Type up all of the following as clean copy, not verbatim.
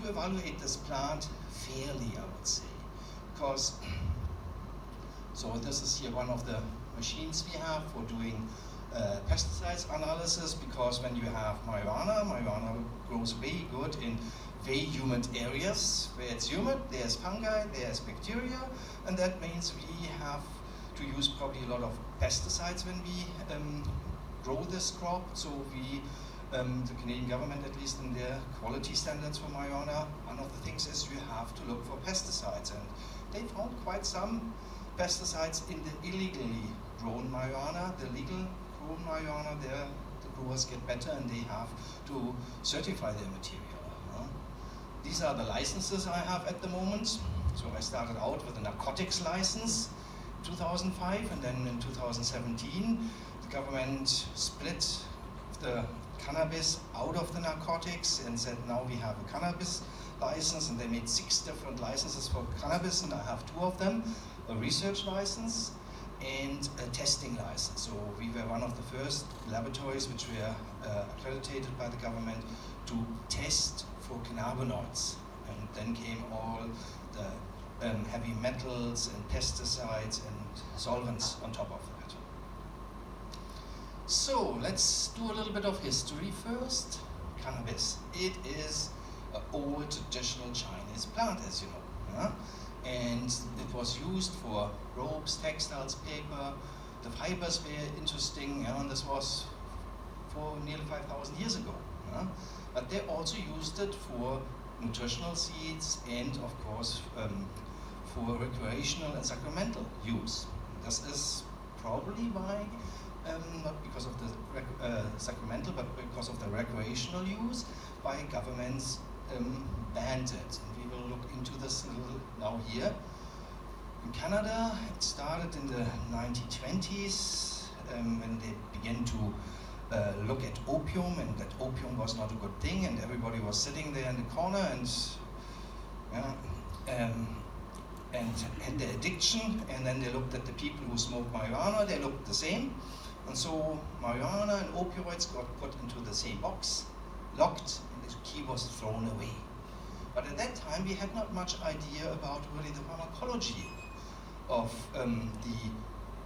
to evaluate this plant fairly, I would say, because, so this is here one of the machines we have for doing pesticides analysis, because when you have marijuana grows very good in very humid areas. Where it's humid, there's fungi, there's bacteria, and that means we have to use probably a lot of pesticides when we grow this crop. So we, the Canadian government, at least in their quality standards for marijuana, one of the things is you have to look for pesticides, and they found quite some pesticides in the illegally grown marijuana. The legal grown marijuana, there the growers get better and they have to certify their material. These are the licenses I have at the moment. So I started out with a narcotics license in 2005, and then in 2017 the government split the cannabis out of the narcotics and said now we have a cannabis license, and they made 6 different licenses for cannabis, and I have 2 of them, a research license and a testing license. So we were one of the first laboratories which were accredited by the government to test for cannabinoids, and then came all the heavy metals and pesticides and solvents on top of that. So let's do a little bit of history first. Cannabis, it is an old traditional Chinese plant, as you know, and it was used for ropes, textiles, paper. The fibers were interesting, and this was for nearly 5,000 years ago. But they also used it for nutritional seeds and, of course, for recreational and sacramental use. This is probably why, not because of the sacramental, but because of the recreational use, why governments banned it. And we will look into this a little now here. In Canada, it started in the 1920s when they began to look at opium, and that opium was not a good thing, and everybody was sitting there in the corner and had the addiction, and then they looked at the people who smoked marijuana, they looked the same, and so marijuana and opioids got put into the same box, locked, and the key was thrown away. But at that time we had not much idea about really the pharmacology of the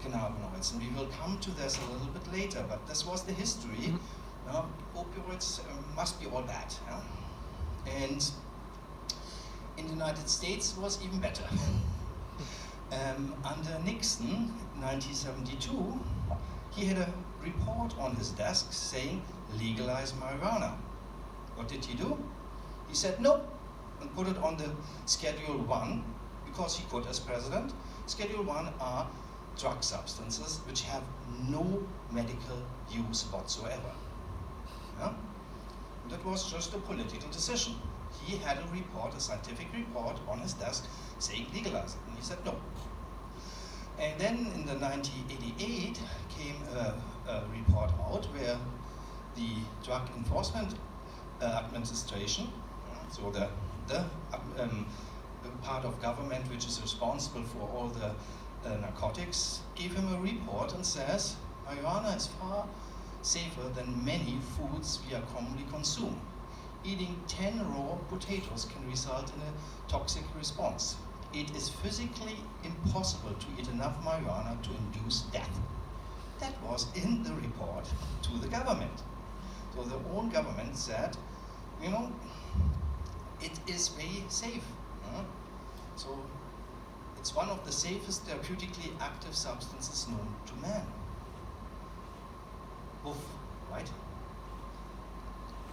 cannabinoids, and we will come to this a little bit later, but this was the history. Opioids must be all bad. And in the United States it was even better. Under Nixon, in 1972, he had a report on his desk saying, legalize marijuana. What did he do? He said no, and put it on the Schedule 1, because he could as president. Schedule 1 are drug substances which have no medical use whatsoever. That was just a political decision. He had a report, a scientific report on his desk saying legalize it, and he said no. And then in the 1988 came a report out where the Drug Enforcement Administration, so the part of government which is responsible for all the narcotics, gave him a report and says marijuana is far safer than many foods we are commonly consume. Eating 10 raw potatoes can result in a toxic response. It is physically impossible to eat enough marijuana to induce death. That was in the report to the government. So the own government said, you know, it is very safe. So it's one of the safest therapeutically active substances known to man. Oof, right?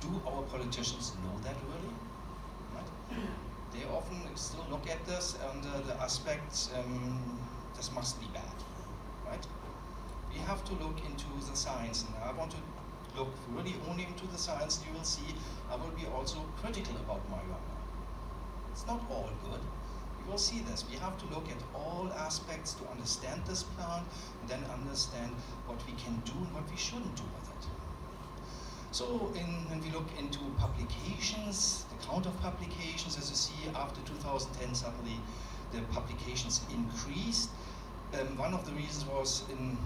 Do our politicians know that really? Right? They often still look at this under the aspect, this must be bad, right? We have to look into the science, and I want to look really only into the science. You will see I will be also critical about marijuana. It's not all good. We will see this. We have to look at all aspects to understand this plant, and then understand what we can do and what we shouldn't do with it. So when we look into publications, the count of publications, as you see, after 2010 suddenly the publications increased. One of the reasons was in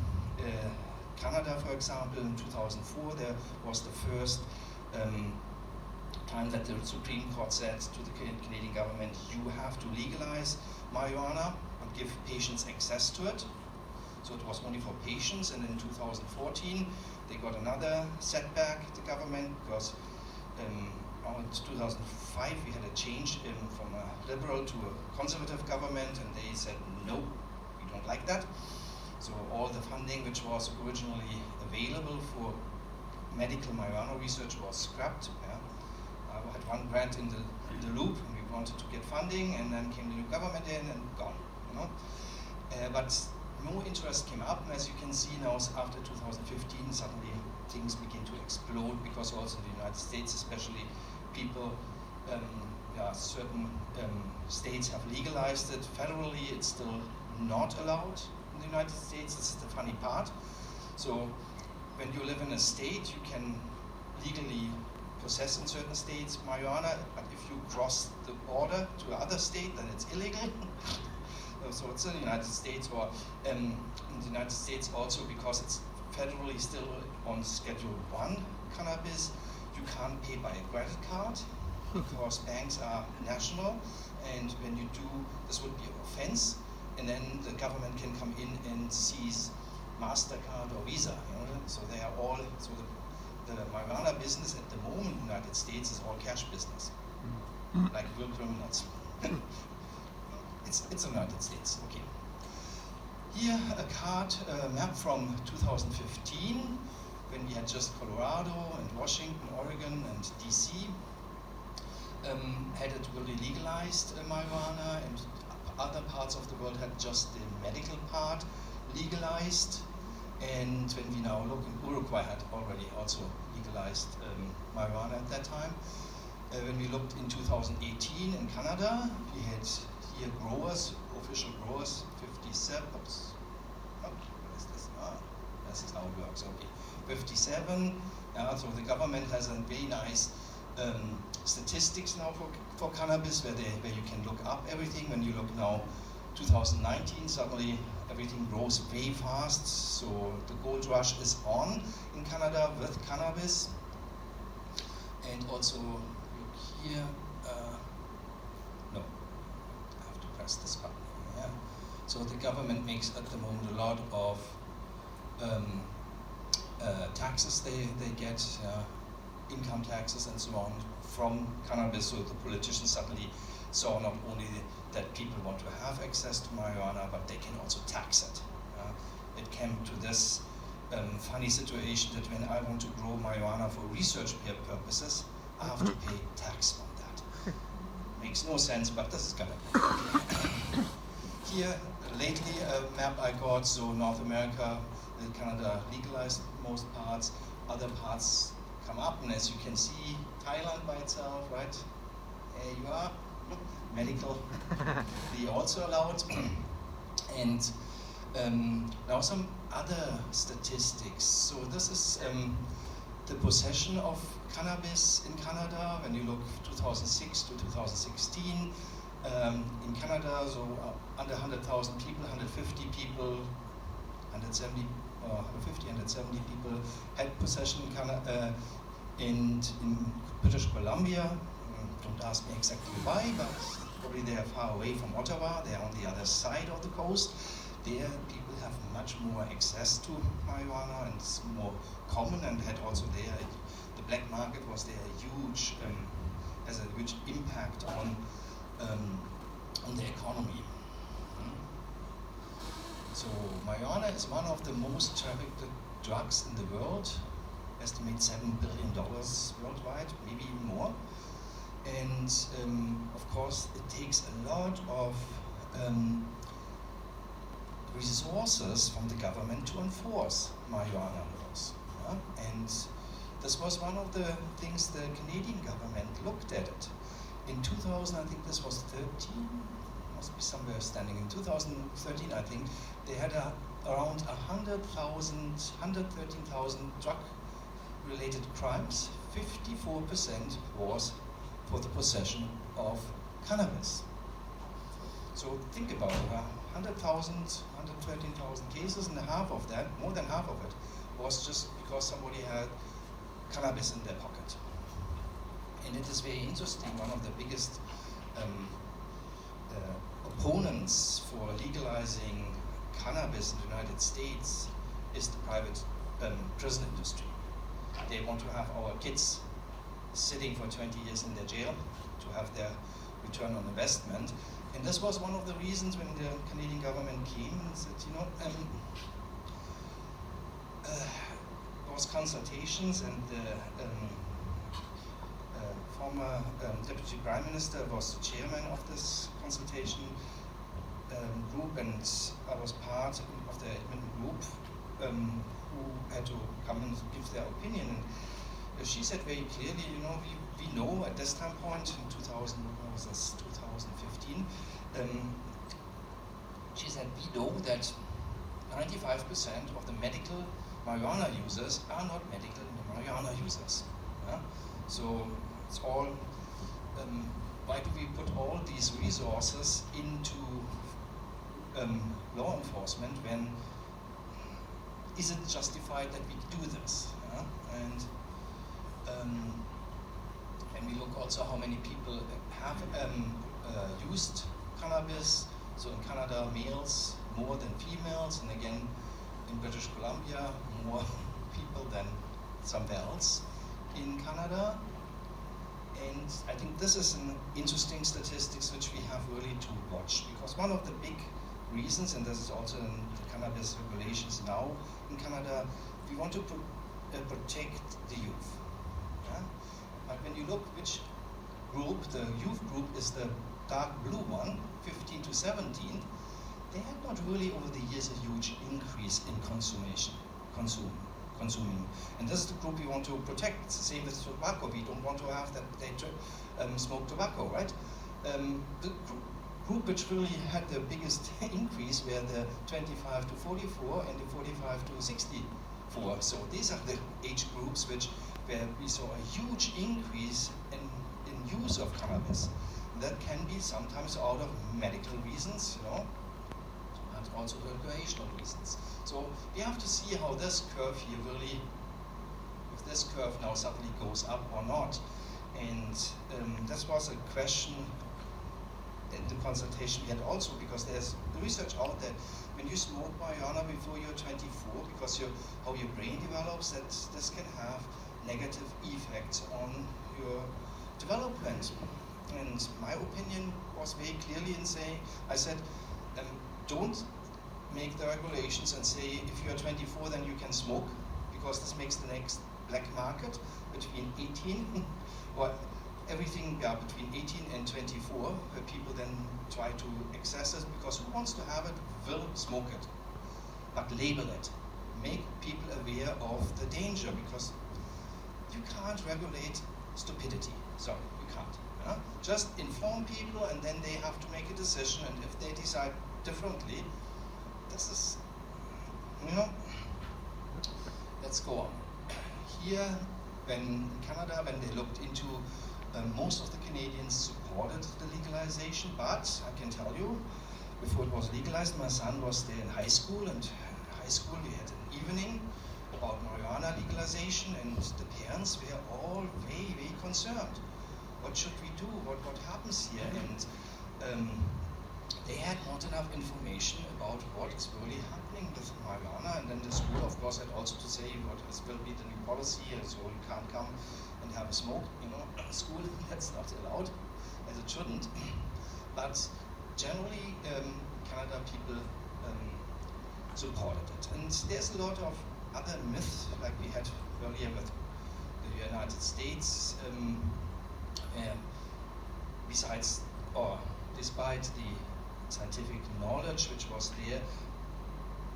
Canada, for example, in 2004 there was the first time that the Supreme Court said to the Canadian government, you have to legalize marijuana and give patients access to it. So it was only for patients, and in 2014 they got another setback, the government, because around 2005 we had a change from a liberal to a conservative government, and they said, no, we don't like that. So all the funding which was originally available for medical marijuana research was scrapped. Yeah. I had one grant in the loop, and we wanted to get funding, and then came the new government in and gone. You know? But no interest came up, and as you can see now, after 2015, suddenly things begin to explode, because also in the United States, especially people, certain states have legalized it. Federally, it's still not allowed in the United States. This is the funny part. So when you live in a state, you can legally possess in certain states marijuana, but if you cross the border to another state, then it's illegal. So it's in the United States, or in the United States also, because it's federally still on Schedule 1 cannabis, you can't pay by a credit card because banks are national, and when you do, this would be an offense, and then the government can come in and seize MasterCard or Visa. You know? So they are all, so the marijuana business at the moment in the United States is all cash business, like real criminals. It's the United States, okay. Here a map from 2015, when we had just Colorado and Washington, Oregon, and DC had it really legalized marijuana, and other parts of the world had just the medical part legalized. And when we now look, in Uruguay had already also legalized marijuana at that time. When we looked in 2018 in Canada, we had here growers, official growers, 57. Oops. Oh, what is this? This is how it works. Okay, 57. So the government has a very nice statistics now for cannabis, where you can look up everything. When you look now, 2019, suddenly everything grows very fast. So the gold rush is on in Canada with cannabis. And also look here. No, I have to press this button. Yeah. So the government makes at the moment a lot of taxes they get, income taxes and so on from cannabis. So the politicians suddenly saw not only that people want to have access to marijuana, but they can also tax it. It came to this funny situation that when I want to grow marijuana for research purposes, I have to pay tax on that. Makes no sense, but this is gonna. Here, lately, a map I got, so North America, Canada legalized most parts, other parts come up, and as you can see, Thailand by itself, right? There you are, medical, they also allowed. And now some other statistics. So this is the possession of cannabis in Canada. When you look 2006 to 2016, in Canada, so under 100,000 people, 150 people, 170, 150, 170 people had possession in British Columbia. Don't ask me exactly why, but probably they are far away from Ottawa. They are on the other side of the coast. There, people have much more access to marijuana, and it's more common, and had also there, the black market was there huge, has a huge impact on the economy. So marijuana is one of the most trafficked drugs in the world. Estimate $7 billion worldwide, maybe even more. And of course, it takes a lot of resources from the government to enforce marijuana laws. And this was one of the things the Canadian government looked at it. In 2000, I think this was 13, must be somewhere standing. In 2013, I think, they had around 113,000 drug-related crimes. 54% was for the possession of cannabis. So think about it, 100,000, 113,000 cases, and half of that, more than half of it, was just because somebody had cannabis in their pocket. And it is very interesting, one of the biggest opponents for legalizing cannabis in the United States is the private prison industry. They want to have our kids sitting for 20 years in their jail to have their return on investment. And this was one of the reasons when the Canadian government came and said, you know, there was consultations, and the former Deputy Prime Minister was the chairman of this consultation group, and I was part of the admin group who had to come and give their opinion. And she said very clearly, you know, we know at this time point in 2015, she said we know that 95% of the medical marijuana users are not medical marijuana users. Yeah? So it's all, why do we put all these resources into law enforcement when is it justified that we do this? Yeah? And we look also how many people have used cannabis. So in Canada, males more than females, and again in British Columbia, more people than somewhere else in Canada. And I think this is an interesting statistics which we have really to watch, because one of the big reasons, and this is also in the cannabis regulations now in Canada, we want to protect the youth. Yeah? But when you look which group, the youth group is the dark blue one, 15 to 17, they had not really over the years a huge increase in consuming. And this is the group we want to protect. It's the same with tobacco. We don't want to have that they smoke tobacco, right? The group which really had the biggest increase were the 25 to 44 and the 45 to 64. So these are the age groups where we saw a huge increase in use of cannabis. That can be sometimes out of medical reasons, you know, and also recreational reasons. So we have to see how this curve here really, if this curve now suddenly goes up or not. And this was a question in the consultation we had also, because there's research out that when you smoke marijuana before you're 24, because how your brain develops, that this can have negative effects on your development. And my opinion was very clearly in saying, I said, don't make the regulations and say if you are 24 then you can smoke, because this makes the next black market between 18 or everything between 18 and 24, where people then try to access it, because who wants to have it will smoke it. But label it. Make people aware of the danger, because you can't regulate stupidity. Sorry, you can't. Yeah? Just inform people and then they have to make a decision, and if they decide differently, this is, you know, let's go on. Here, in Canada, when they looked into, most of the Canadians supported the legalization, but I can tell you, before it was legalized, my son was there in high school, and in high school we had an evening about marijuana legalization, and the parents were all very, very concerned. What should we do? What happens here? And they had not enough information about what is really happening with marijuana, and then the school, of course, had also to say what will be the new policy, and so you can't come and have a smoke, you know, at school. That's not allowed, as it shouldn't. But generally, Canada people supported it. And there's a lot of other myths, like we had earlier with the United States, besides, or despite the scientific knowledge which was there,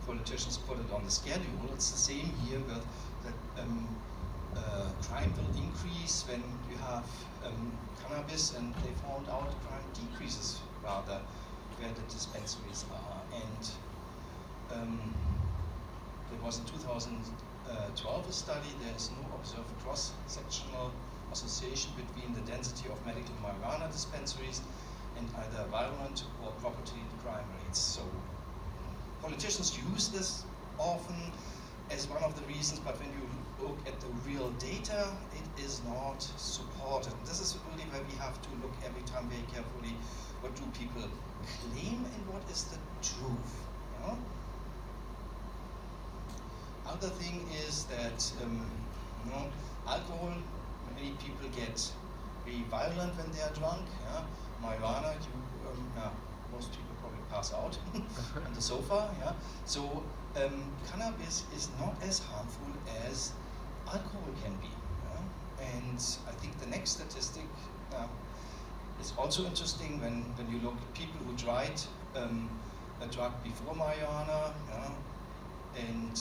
politicians put it on the schedule. It's the same here with that crime will increase when you have cannabis, and they found out crime decreases rather where the dispensaries are. And there was in 2012 a study. There is no observed cross-sectional association between the density of medical marijuana dispensaries and either violent or property crime rates. So politicians use this often as one of the reasons, but when you look at the real data, it is not supported. This is what do people claim and what is the truth. You know? Other thing is that you know, alcohol, many people get very violent when they are drunk. Yeah? Marijuana, most people probably pass out on the sofa. Yeah? So cannabis is not as harmful as alcohol can be. Yeah? And I think the next statistic is also interesting when you look at people who tried a drug before marijuana, yeah? And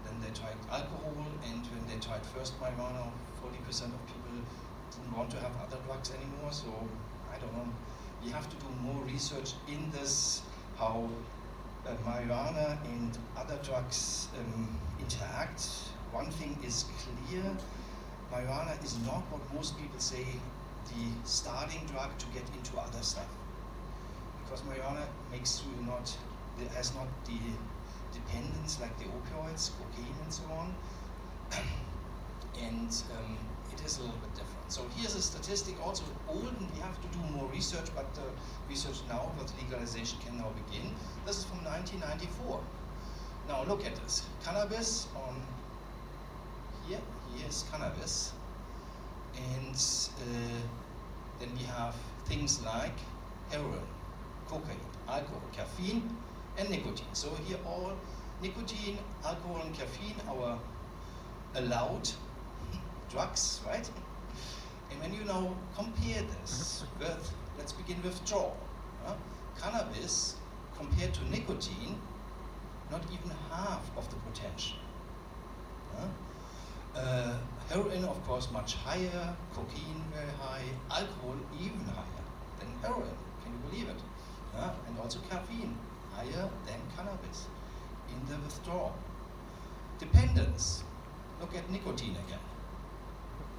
then they tried alcohol, and when they tried first marijuana, 40% of people didn't want to have other drugs anymore. So I don't know. We have to do more research in this, how marijuana and other drugs interact. One thing is clear: marijuana is not what most people say the starting drug to get into other stuff, because marijuana makes you has not the dependence like the opioids, cocaine and so on, and it is a little bit different. So here's a statistic, also old, and we have to do more research, but the research now with legalization can now begin. This is from 1994. Now look at this. Cannabis on here's cannabis, and then we have things like heroin, cocaine, alcohol, caffeine, and nicotine. So here all nicotine, alcohol, and caffeine are allowed drugs, right? And when you now compare this with, let's begin with draw. Cannabis compared to nicotine, not even half of the potential. Heroin, of course, much higher, cocaine very high, alcohol even higher than heroin. Can you believe it? And also caffeine higher than cannabis in the withdrawal. Dependence. Look at nicotine again.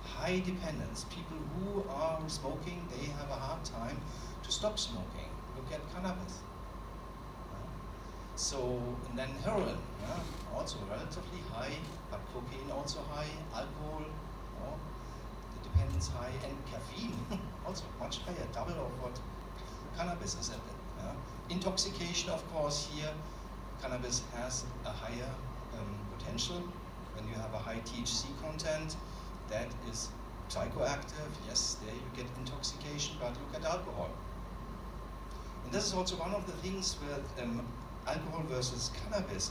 High dependence. People who are smoking, they have a hard time to stop smoking. Look at cannabis. So, and then heroin, also relatively high, but cocaine also high, alcohol, the dependence high, and caffeine also much higher, double of what cannabis is at. Intoxication, of course, here cannabis has a higher potential. When you have a high THC content, that is psychoactive. Yes, there you get intoxication, but look at alcohol. And this is also one of the things with alcohol versus cannabis.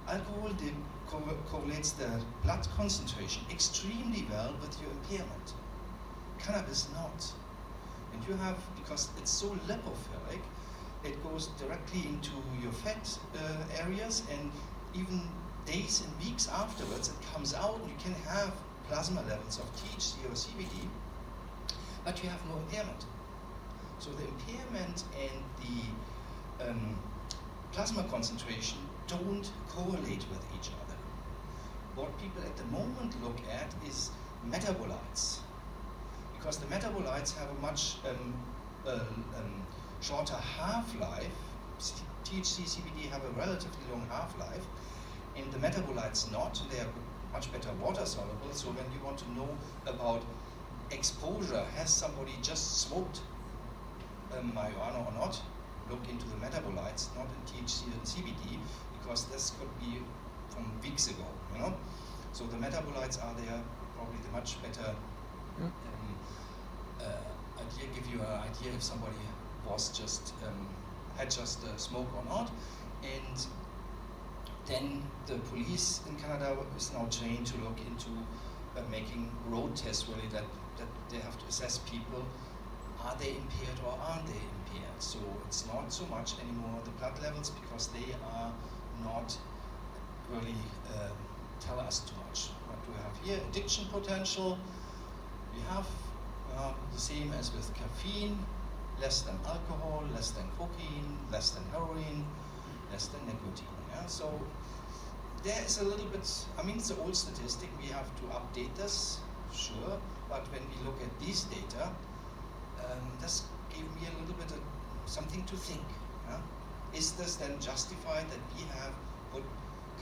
Alcohol correlates the blood concentration extremely well with your impairment. Cannabis not. And you have, because it's so lipophilic, it goes directly into your fat areas, and even days and weeks afterwards it comes out, and you can have plasma levels of THC or CBD, but you have no impairment. So the impairment and the plasma concentration don't correlate with each other. What people at the moment look at is metabolites, because the metabolites have a much shorter half-life. THC, CBD have a relatively long half-life, and the metabolites not. They are much better water soluble. So when you want to know about exposure, has somebody just smoked marijuana or not, look into the metabolites, not in THC and CBD, because this could be from weeks ago, So the metabolites are there, probably the much better idea, give you an idea if somebody was just had just smoke or not. And then the police in Canada is now trained to look into making road tests, really, that they have to assess people, are they impaired or aren't they impaired? So it's not so much anymore the blood levels, because they are not really tell us too much. What do we have here? Addiction potential. We have the same as with caffeine, less than alcohol, less than cocaine, less than heroin, less than nicotine. Yeah? So there is a little bit, it's an old statistic, we have to update this, sure, but when we look at these data, this gave me a little bit of something to think. Yeah? Is this then justified that we have put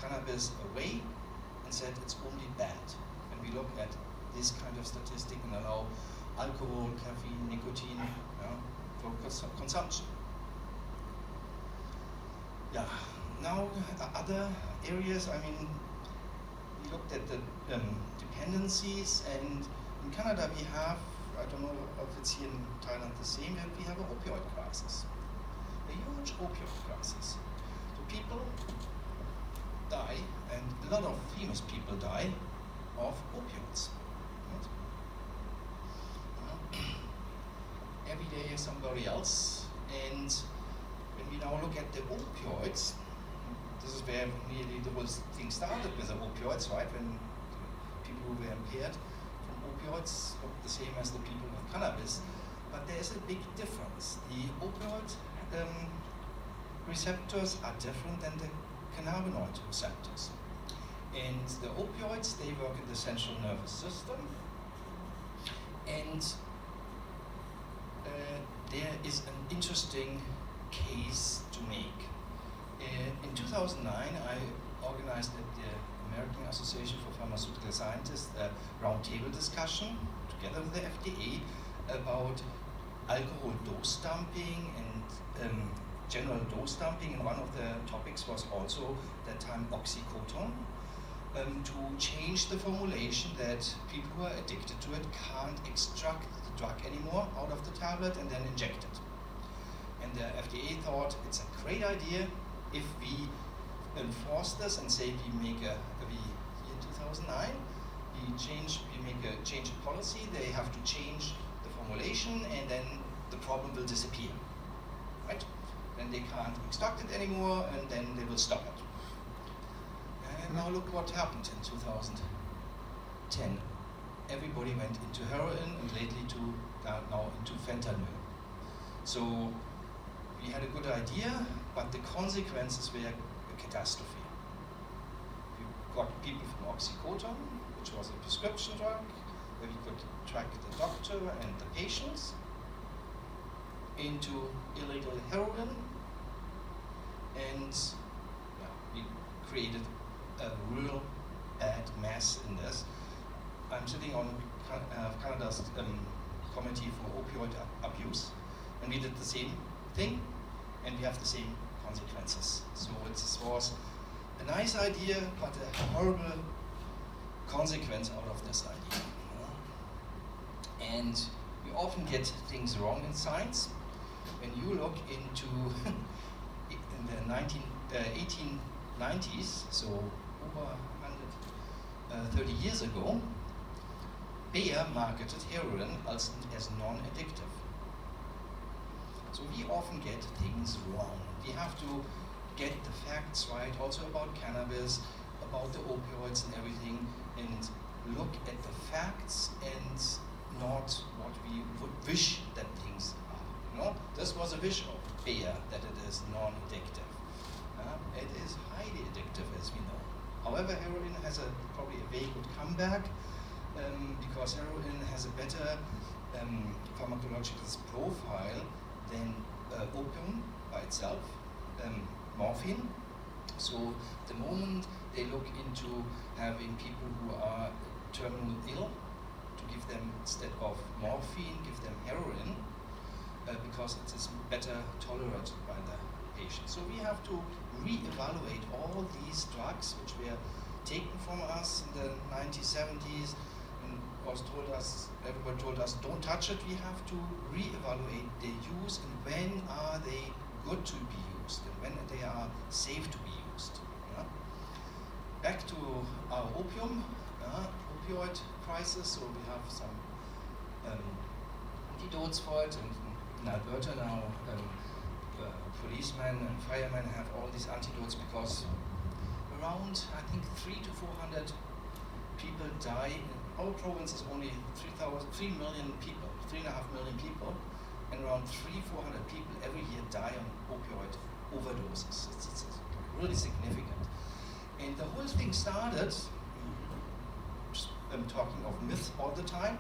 cannabis away and said it's only bad? When we look at this kind of statistic and allow alcohol, caffeine, nicotine, for consumption. Yeah. Now other areas. I mean, we looked at the dependencies, and in Canada we have, I don't know if it's here in Thailand the same, but we have an opioid crisis, a huge opioid crisis. So people die, and a lot of famous people die of opioids. Right? Every day is somebody else, and when we now look at the opioids, this is where really the whole thing started with the opioids, right? When people who were impaired from opioids looked the same as the people with cannabis, but there is a big difference. The opioid receptors are different than the cannabinoid receptors. And the opioids, they work in the central nervous system, and there is an interesting case to make. In 2009, I organized at the American Association for Pharmaceutical Scientists a roundtable discussion together with the FDA about alcohol dose dumping and general dose dumping, and one of the topics was also that time oxycodone, to change the formulation that people who are addicted to it can't extract the drug anymore out of the tablet and then inject it. And the FDA thought it's a great idea if we enforce this and say in 2009, we make a change in policy, they have to change the formulation, and then the problem will disappear, right? Then they can't extract it anymore, and then they will stop it. And now look what happened in 2010. Everybody went into heroin, and lately now into fentanyl. So we had a good idea, but the consequences were a catastrophe. We got people from oxycodone, which was a prescription drug, where we could track the doctor and the patients, into illegal heroin, and we created a real bad mess in this. I'm sitting on Canada's Committee for Opioid Abuse, and we did the same thing, and we have the same consequences. So it was a nice idea, but a horrible consequence out of this idea. And we often get things wrong in science. When you look into in the 1890s, so over 130 years ago, Bayer marketed heroin as non-addictive. So we often get things wrong. We have to get the facts right, also about cannabis, about the opioids and everything, and look at the facts and not what we would wish that things are. You know, this was a wish of Bayer, that it is non-addictive. It is highly addictive, as we know. However, heroin has probably a very good comeback, because heroin has a better pharmacological profile than opium by itself, morphine. So the moment they look into having people who are terminally ill, to give them, instead of morphine, give them heroin, because it is better tolerated by the patient. So we have to re-evaluate all these drugs which were taken from us in the 1970s, and everybody told us, don't touch it. We have to re-evaluate their use, and when are they good to be used, and when they are safe to be used. Back to our opioid crisis. So we have some antidotes for it, and in Alberta now, policemen and firemen have all these antidotes, because around, I think, 300 to 400 people die. Our province is only 3 million people, 3.5 million people, and around 400 people every year die on opioid overdoses. It's really significant. And the whole thing started, I'm talking of myths all the time,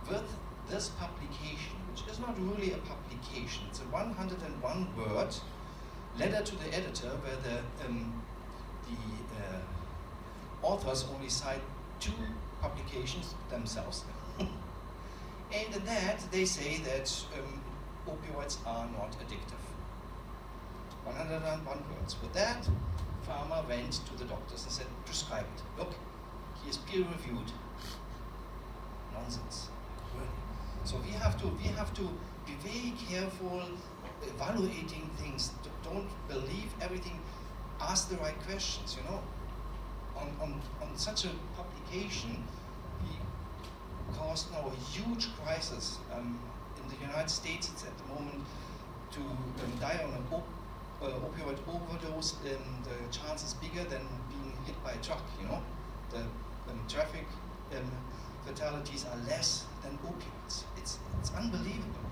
with this publication, which is not really a publication. It's a 101 word letter to the editor, where the authors only cite 2 publications themselves. And in that they say that opioids are not addictive. 101 words. With that, pharma went to the doctors and said, prescribe it. Look, he is peer-reviewed. Nonsense. Really. So we have to be very careful evaluating things. Don't believe everything. Ask the right questions. You know, on such a publication, we caused now a huge crisis. In the United States, it's at the moment to die on an opioid overdose, the chance is bigger than being hit by a truck. You know, the traffic fatalities are less than opioids. It's unbelievable.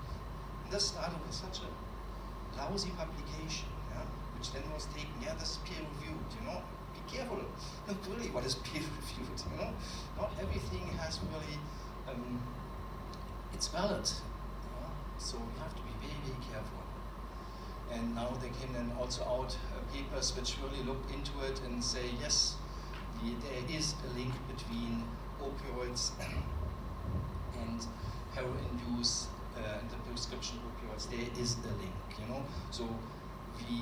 And this started with such a lousy publication, yeah, which then was taken. Yeah, this is peer reviewed. You know, be careful. Look really, what is peer reviewed? You know, not everything has really. It's valid. So we have to be very, very careful. And now there came then also out papers which really look into it and say, yes, there is a link between opioids and heroin use and the prescription opioids. There is a link, you know. So we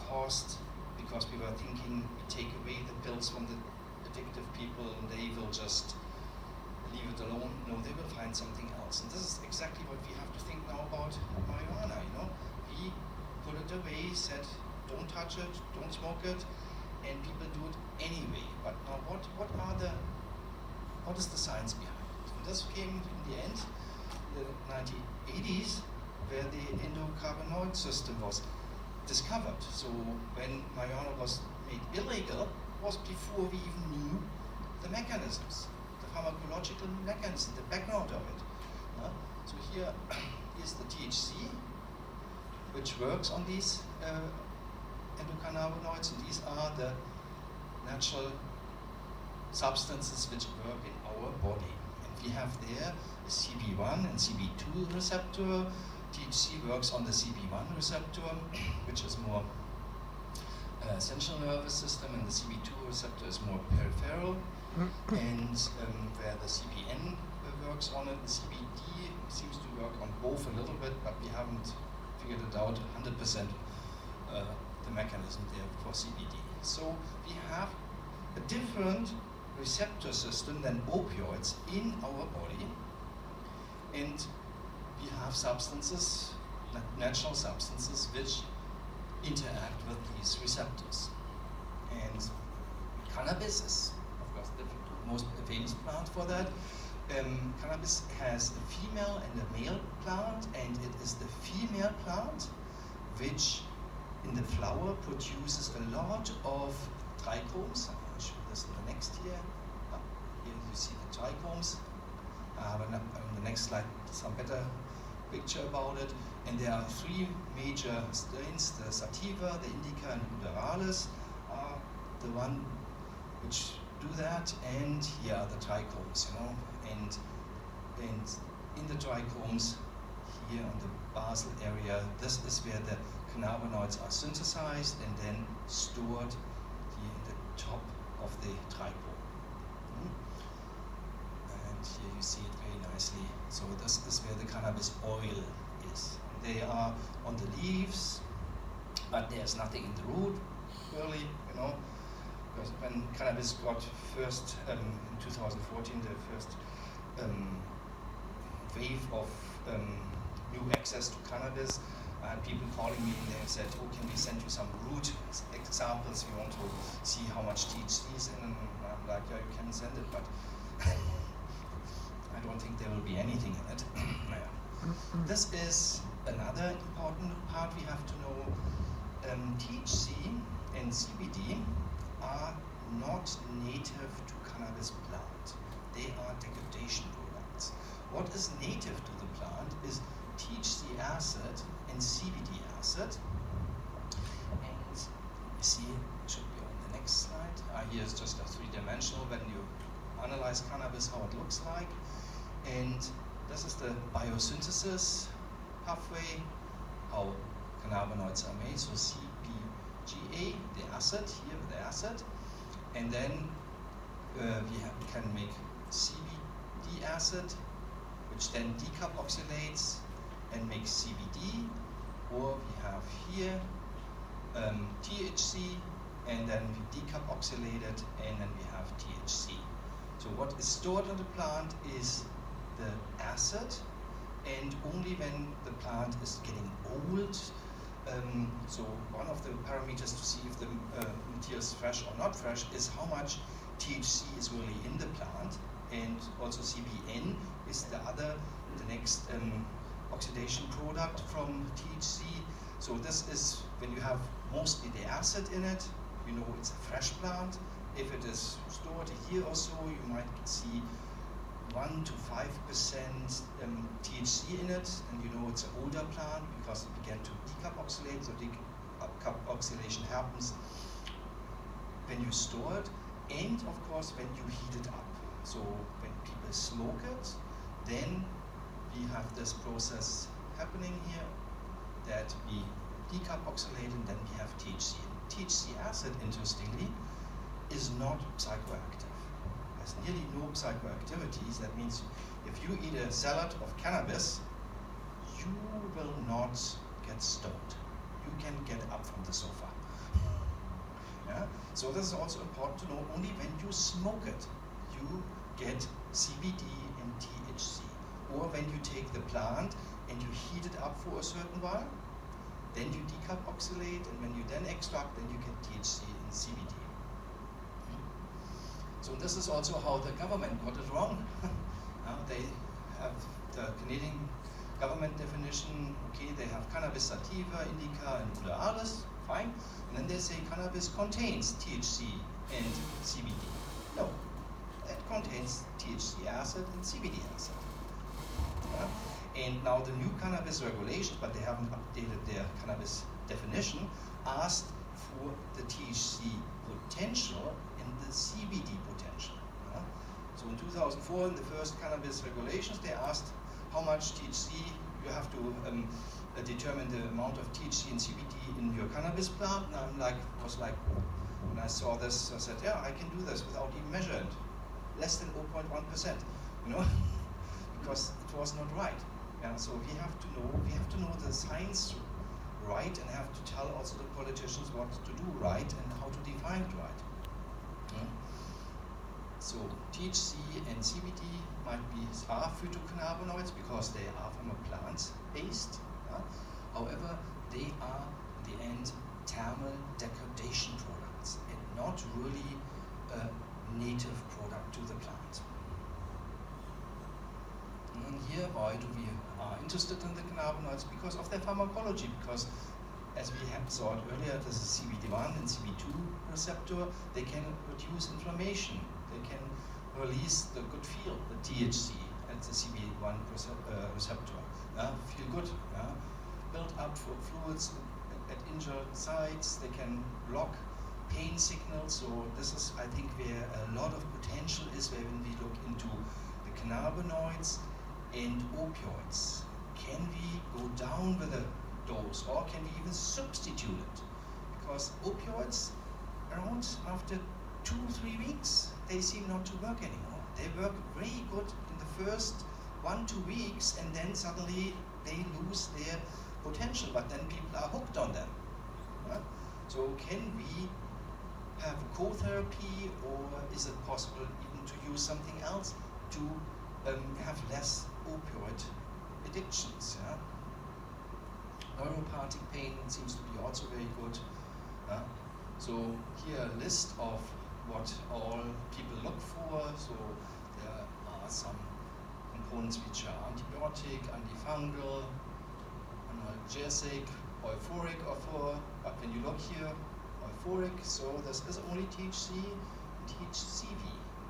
caused, because we were thinking, we take away the pills from the addictive people and they will just leave it alone. No, they will find something else. And this is exactly what we have to think now about marijuana, you know. We put it away, said, don't touch it, don't smoke it, and people do it anyway. But now what is the science behind it? And this came in the end, the 1980s, where the endocannabinoid system was discovered. So when marijuana was made illegal, it was before we even knew the mechanisms. Pharmacological mechanism, the background of it. So here is the THC, which works on these endocannabinoids, and these are the natural substances which work in our body. And we have there a CB1 and CB2 receptor. THC works on the CB1 receptor, which is more central nervous system, and the CB2 receptor is more peripheral. And where the CBN works on it, the CBD seems to work on both a little bit, but we haven't figured it out 100% the mechanism there for CBD. So we have a different receptor system than opioids in our body, and we have substances, natural substances, which interact with these receptors. And cannabis is the most famous plant for that. Cannabis has a female and a male plant, and it is the female plant which in the flower produces a lot of trichomes. I'll show this in the next here. Here you see the trichomes. On the next slide, some better picture about it. And there are three major strains: the sativa, the indica, and uderalis are the one which do that, and here are the trichomes, you know, and in the trichomes, here on the basal area, this is where the cannabinoids are synthesized and then stored here in the top of the trichome. And here you see it very nicely. So this is where the cannabis oil is. They are on the leaves, but there's nothing in the root, really, you know. When cannabis got first, in 2014, the first wave of new access to cannabis, I had people calling me and they said, oh, can we send you some root examples? We want to see how much THC is in. And I'm like, yeah, you can send it, but I don't think there will be anything in it. This is another important part we have to know. THC and CBD are not native to cannabis plant. They are degradation products. What is native to the plant is THC acid and CBD acid. And you see, it should be on the next slide. Here is just a three-dimensional when you analyze cannabis, how it looks like. And this is the biosynthesis pathway, how cannabinoids are made. So CBGA, the acid, here the acid, and then we can make CBD acid, which then decarboxylates and make CBD, or we have here THC, and then we decarboxylate it, and then we have THC. So what is stored in the plant is the acid, and only when the plant is getting old, so one of the parameters to see if the material is fresh or not fresh is how much THC is really in the plant, and also CBN is the next oxidation product from THC. So this is when you have mostly the acid in it, you know it's a fresh plant. If it is stored a year or so, you might see 1 to 5% THC in it, and you know it's an older plant because it began to decarboxylate. So decarboxylation happens when you store it, and of course when you heat it up. So when people smoke it, then we have this process happening here that we decarboxylate, and then we have THC. THC acid, interestingly, is not psychoactive. Has nearly no psychoactivities. That means if you eat a salad of cannabis, you will not get stoned. You can get up from the sofa. Yeah? So this is also important to know. Only when you smoke it, you get CBD and THC. Or when you take the plant and you heat it up for a certain while, then you decarboxylate, and when you then extract, then you get THC and CBD. So this is also how the government got it wrong. They have the Canadian government definition. Okay, they have cannabis sativa, indica, and borealis. Fine. And then they say cannabis contains THC and CBD. No, it contains THC acid and CBD acid. And now the new cannabis regulations, but they haven't updated their cannabis definition, asked for the THC potential and the CBD potential. So in 2004, in the first cannabis regulations, they asked how much THC you have to determine the amount of THC and CBD in your cannabis plant. And I was like, when I saw this, I said, yeah, I can do this without even measuring it. Less than 0.1%, you know, because it was not right. Yeah, so we have to know the science right, and have to tell also the politicians what to do right and how to define it right. So THC and CBD are phytocannabinoids because they are from a plant based. However, they are in the end thermal degradation products and not really a native product to the plant. And here, why do we are interested in the cannabinoids? Because of their pharmacology, because as we have saw it earlier, this is CBD1 and CB2 receptor. They can reduce inflammation. They can release the good feel, the THC at the CB1 receptor. Feel good, build up for fluids at injured sites. They can block pain signals. So this is, I think, where a lot of potential is when we look into the cannabinoids and opioids. Can we go down with a dose, or can we even substitute it? Because opioids, around after 2-3 weeks, they seem not to work anymore. They work very good in the first 1-2 weeks, and then suddenly they lose their potential, but then people are hooked on them. So can we have a co-therapy, or is it possible even to use something else to have less opioid addictions? Neuropathic pain seems to be also very good. So here a list of what all people look for. So there are some components which are antibiotic, antifungal, analgesic, euphoric, but when you look here, euphoric, so this is only THC and THCV,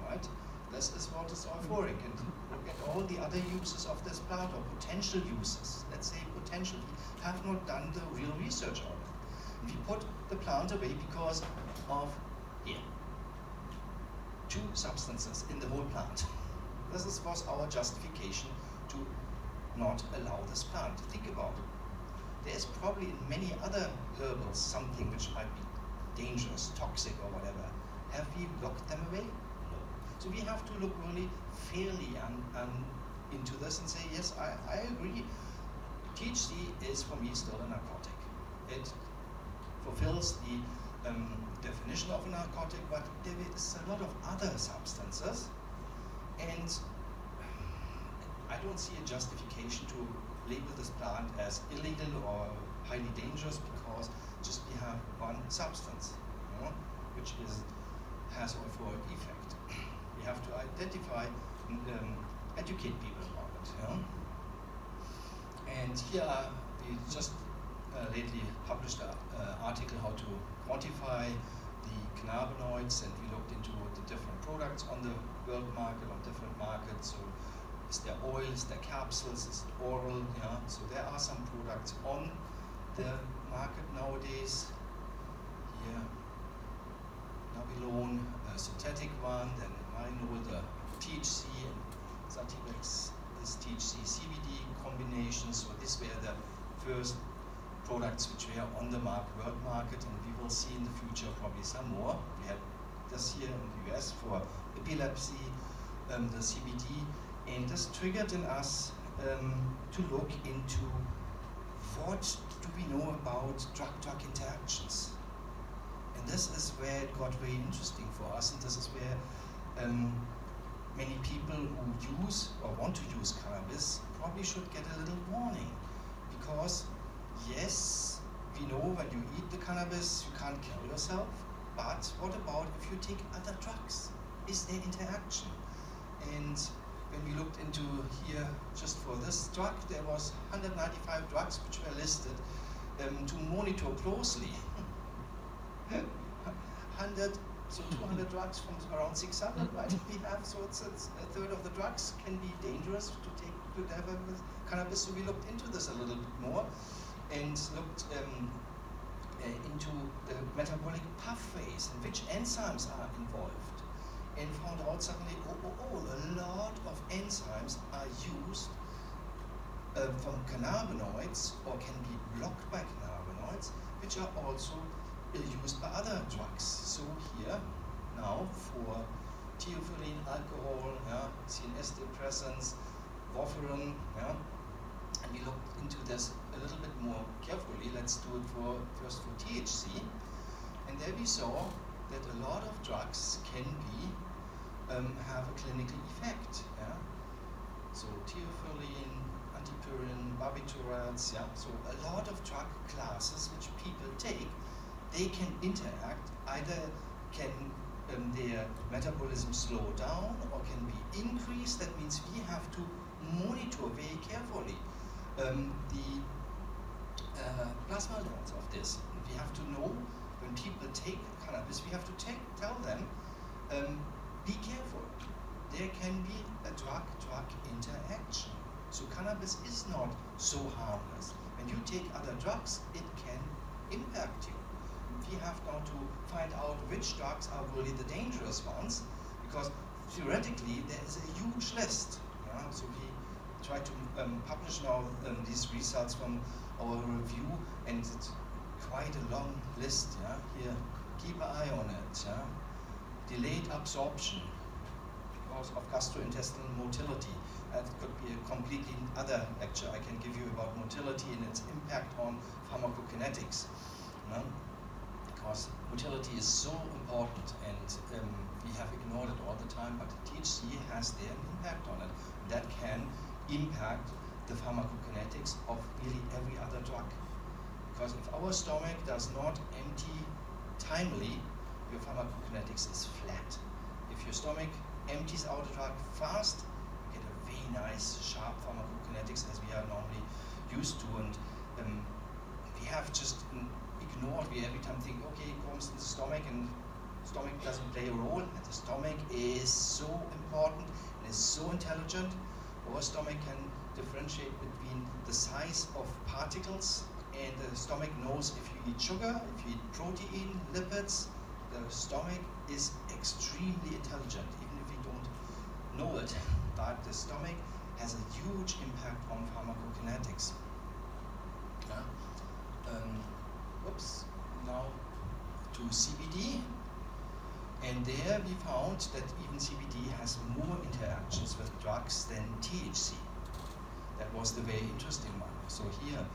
right? This is what is euphoric, and look at all the other uses of this plant, or potential uses. Let's say potential. We have not done the real research on it. We put the plant away because of here. 2 substances in the whole plant. This was our justification to not allow this plant. Think about it. There's probably in many other herbals something which might be dangerous, toxic, or whatever. Have we locked them away? No. So we have to look really fairly into this and say, yes, I agree. THC is for me still a narcotic. It fulfills the definition of a narcotic, but there is a lot of other substances, and I don't see a justification to label this plant as illegal or highly dangerous because just we have one substance, which has also an effect. We have to identify and educate people about it. And here we just lately published an article how to quantify the cannabinoids, and we looked into the different products on the world market, on different markets. So is there oil, is there capsules, is it oral? So there are some products on the market nowadays. Here, Nabilone, a synthetic one, then Marinol, the THC, and Sativex is THC CBD combination. So these were the first products which were on the world market, and we will see in the future probably some more. We had this here in the US for epilepsy, the CBD, and this triggered in us to look into what do we know about drug-drug interactions. And this is where it got very interesting for us, and this is where many people who use or want to use cannabis probably should get a little warning, because yes, we know when you eat the cannabis you can't kill yourself, but what about if you take other drugs? Is there interaction? And when we looked into here just for this drug, there was 195 drugs which were listed to monitor closely. 200 drugs from around 600, right? We have, so it's a third of the drugs can be dangerous to have with cannabis. So we looked into this a little bit more and looked into the metabolic pathways and which enzymes are involved, and found out suddenly, a lot of enzymes are used from cannabinoids or can be blocked by cannabinoids, which are also used by other drugs. So here, now for theophylline, alcohol, CNS depressants, warfarin, and we looked into this a little bit more carefully. Let's do it first for THC, and there we saw that a lot of drugs can be have a clinical effect. So theophylline, antipyrin, barbiturates, so a lot of drug classes which people take, they can interact, either can their metabolism slow down or can be increased. That means we have to monitor very carefully the plasma levels of this. We have to know when people take cannabis, we have to tell them, be careful. There can be a drug-drug interaction. So cannabis is not so harmless. When you take other drugs, it can impact you. We have now to find out which drugs are really the dangerous ones, because theoretically there is a huge list. So we try to publish now these results from our review, and it's quite a long list. Here, keep an eye on it. Delayed absorption because of gastrointestinal motility. That could be a completely other lecture I can give you about motility and its impact on pharmacokinetics. Because motility is so important, and we have ignored it all the time, but THC has their impact on it. That can impact the pharmacokinetics of nearly every other drug. Because if our stomach does not empty timely, your pharmacokinetics is flat. If your stomach empties out a drug fast, you get a very nice, sharp pharmacokinetics as we are normally used to. And we have just ignored, we every time think, okay, it comes in the stomach, and stomach doesn't play a role. And the stomach is so important and is so intelligent. Our stomach can differentiate between the size of particles, and the stomach knows if you eat sugar, if you eat protein, lipids. The stomach is extremely intelligent, even if we don't know it. But the stomach has a huge impact on pharmacokinetics. Now to CBD, and there we found that even CBD has more interactions with drugs than THC. That was the very interesting one. So here,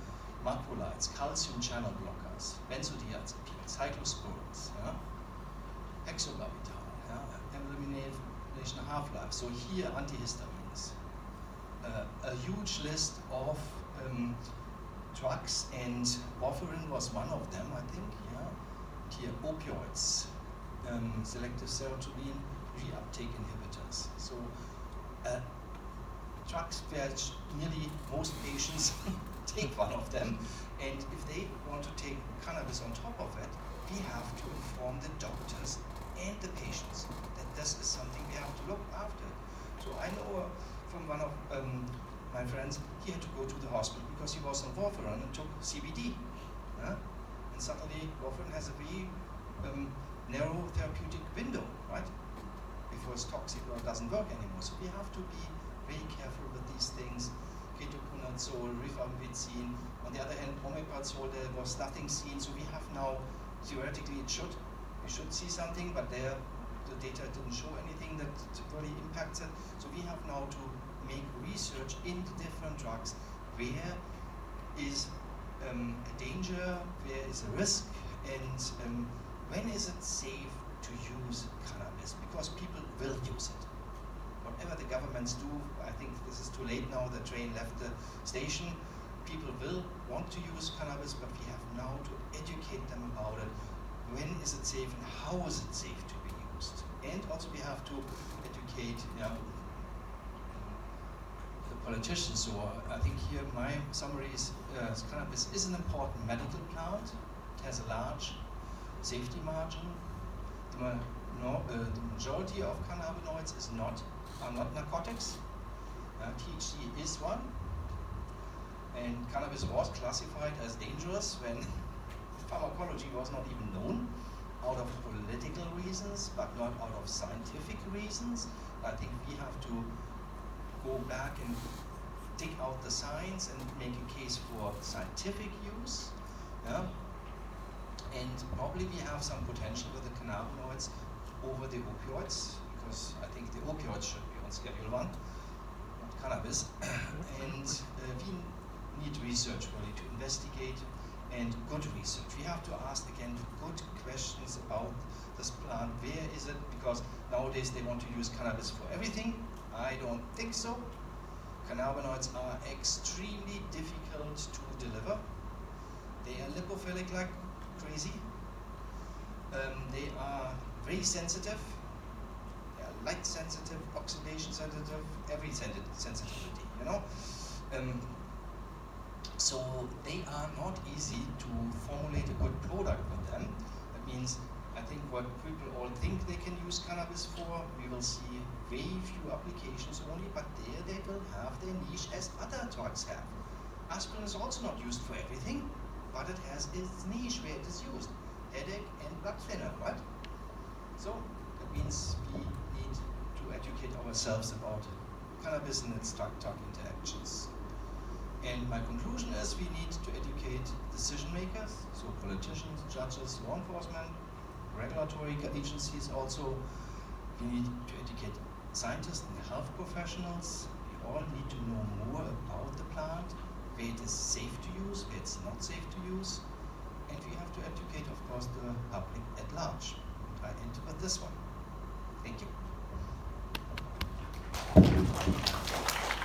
macrolides, calcium channel blockers, benzodiazepines, cyclosporins, yeah? Hexobarbital, yeah? Elimination half-life. So here, antihistamines. A huge list of drugs, and warfarin was one of them, I think. Yeah. Here, opioids, selective serotonin reuptake inhibitors. So drugs where nearly most patients take one of them, and if they want to take cannabis on top of it, we have to inform the doctors and the patients that this is something we have to look after. So I know from one of my friends, he had to go to the hospital because he was on warfarin and took CBD. And suddenly warfarin has a very narrow therapeutic window, right? Before it's toxic or doesn't work anymore. So we have to be very careful with these things. Ketoconazole, rifampicin. On the other hand, omeprazole, there was nothing seen. So we have now, theoretically, we should see something, but there the data didn't show anything that really impacts it. So we have now to make research into different drugs. Where is a danger, where is a risk, and when is it safe to use cannabis? Because people will use it. Whatever the governments do, I think this is too late now, the train left the station. People will want to use cannabis, but we have now to educate them about it. When is it safe and how is it safe to be used? And also we have to educate the politicians. So I think here my summary is cannabis is an important medical plant. It has a large safety margin. The majority of cannabinoids are not narcotics. THC is one. And cannabis was classified as dangerous when pharmacology was not even known, out of political reasons, but not out of scientific reasons. I think we have to go back and dig out the science and make a case for scientific use. Yeah? And probably we have some potential with the cannabinoids over the opioids, because I think the opioids should be on Schedule 1, not cannabis. And we need research really to investigate, and good research. We have to ask again good questions about this plant. Where is it? Because nowadays they want to use cannabis for everything. I don't think so. Cannabinoids are extremely difficult to deliver. They are lipophilic like crazy. They are very sensitive. They are light sensitive, oxidation sensitive, every sensitivity, you know. So they are not easy to formulate a good product with them. That means, I think what people all think they can use cannabis for, we will see very few applications only, but there they will have their niche as other drugs have. Aspirin is also not used for everything, but it has its niche where it is used. Headache and blood thinner, right? So that means we need to educate ourselves about cannabis and its drug-drug interactions. And my conclusion is we need to educate decision makers, so politicians, judges, law enforcement, regulatory agencies also. We need to educate scientists and health professionals. We all need to know more about the plant, where it is safe to use, where it's not safe to use. And we have to educate, of course, the public at large. And I end with this one. Thank you.